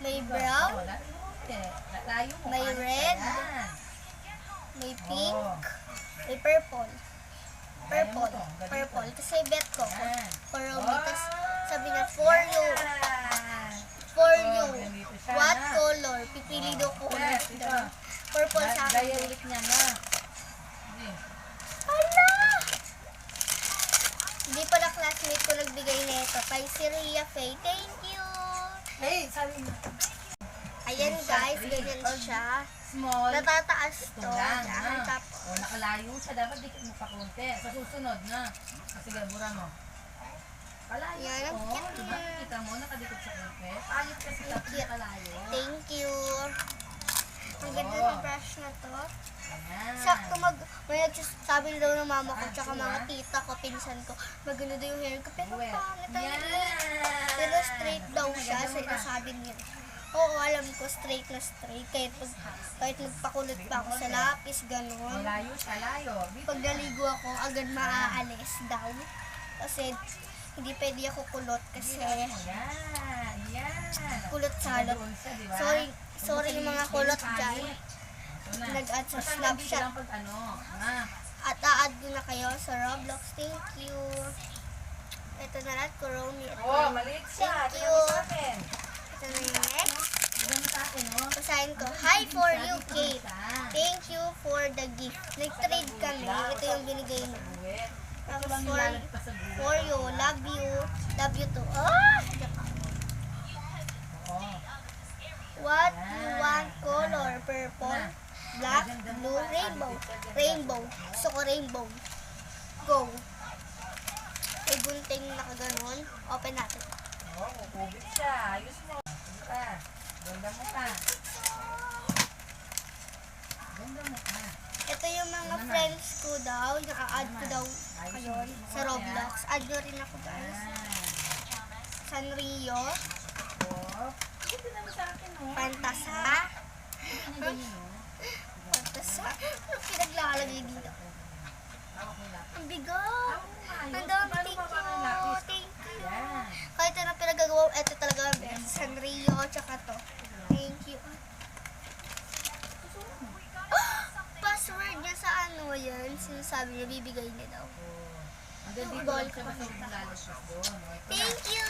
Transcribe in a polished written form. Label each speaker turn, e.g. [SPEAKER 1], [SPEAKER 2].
[SPEAKER 1] may brown,
[SPEAKER 2] Wala. Layo mo.
[SPEAKER 1] may red, may pink, may purple. Purple. Kasi bet ko. For me. Tapos sabi niya, for you. For you. What color? Pipili daw ko ulit. Purple sa akin.
[SPEAKER 2] Gaya ulit niya na.
[SPEAKER 1] Hala! Hindi pala classmate ko nagbigay nito. Kay si Rhea Faye. Thank you!
[SPEAKER 2] Hey, sabi mo.
[SPEAKER 1] Ayan guys, ganyan siya.
[SPEAKER 2] Small.
[SPEAKER 1] Natataas to.
[SPEAKER 2] Ito lang,
[SPEAKER 1] Yan,
[SPEAKER 2] ha?
[SPEAKER 1] tapos.
[SPEAKER 2] O, nakalayo siya. Dapat dikit mo pa konti. Sa susunod na. Sige, bura mo. Kalayo.
[SPEAKER 1] Yan, ang
[SPEAKER 2] O,
[SPEAKER 1] cute
[SPEAKER 2] diba?
[SPEAKER 1] niya.
[SPEAKER 2] Kita mo, nakadikit sa konti. Payot kasi dapat
[SPEAKER 1] Cute.
[SPEAKER 2] nakalayo.
[SPEAKER 1] Thank you. Ang ganda
[SPEAKER 2] Oo.
[SPEAKER 1] ng brush na to.
[SPEAKER 2] Ayan.
[SPEAKER 1] Sakto may nagsasabi daw ng mama ko tsaka mga tita ko, pinsan ko, maganda daw yung hair ko. Pero
[SPEAKER 2] Wet.
[SPEAKER 1] pangit ang
[SPEAKER 2] Yan.
[SPEAKER 1] hair. Pero straight daw siya. Sabi niya. Oo, alam ko, straight na straight. Kahit magpakulot pa ako sa lapis, gano'n.
[SPEAKER 2] Malayo siya, layo.
[SPEAKER 1] Pag naligo ako, agad maaalis daw. Kasi hindi pwede ako kulot kasi
[SPEAKER 2] Yan. Yan.
[SPEAKER 1] kulot salot.
[SPEAKER 2] Doon siya, diba?
[SPEAKER 1] Sorry yung mga kulot dyan.
[SPEAKER 2] Ito na.
[SPEAKER 1] Nag-add sa
[SPEAKER 2] Basta
[SPEAKER 1] Snapchat.
[SPEAKER 2] lang pag ano. Ha?
[SPEAKER 1] At a-add ko na kayo sa Roblox. Thank you. Ito na lahat, Kuromi.
[SPEAKER 2] Oh, maliit siya.
[SPEAKER 1] Thank
[SPEAKER 2] Tingnan
[SPEAKER 1] you.
[SPEAKER 2] mo sa akin.
[SPEAKER 1] Ito na yung next.
[SPEAKER 2] Tingnan mo sa akin, oh.
[SPEAKER 1] Basahin ko. Hi for you, Kate. Thank you for the gift. Nag-trade kami. Ito yung binigay mo.
[SPEAKER 2] Buwet.
[SPEAKER 1] Tapos
[SPEAKER 2] Lang
[SPEAKER 1] for,
[SPEAKER 2] nilalagpas sa buwet.
[SPEAKER 1] for you, love you. Love you too. Ah!
[SPEAKER 2] Oh.
[SPEAKER 1] What you want color? Purple, black, blue, rainbow. Rainbow. Gusto ko rainbow. Go. May gunting nakaganon. Open natin.
[SPEAKER 2] Oh, kukubit siya. Ayos mo. Ano ka? Ganda mo ka. Ganda mo ka.
[SPEAKER 1] Ito yung mga friends ko daw. Naka-add ko daw ngayon sa Roblox. Add nyo rin ako guys. Sanrio.
[SPEAKER 2] Oh. Tingnan mo sa akin, oh.
[SPEAKER 1] Pantasa.
[SPEAKER 2] Ganyan, oh.
[SPEAKER 1] Pantasa. Ano pinaglalagay dito? Ang bigat. Ang dami. Thank you. Thank you.
[SPEAKER 2] Yan.
[SPEAKER 1] Kahit ano pinagagawa, ito talaga ang best. Sanrio, tsaka to. Thank you. Password niya sa ano yan. Sinasabi niya, bibigay niya daw.
[SPEAKER 2] Ang ganda dito lang siya basta maglalagpas doon.
[SPEAKER 1] Thank you!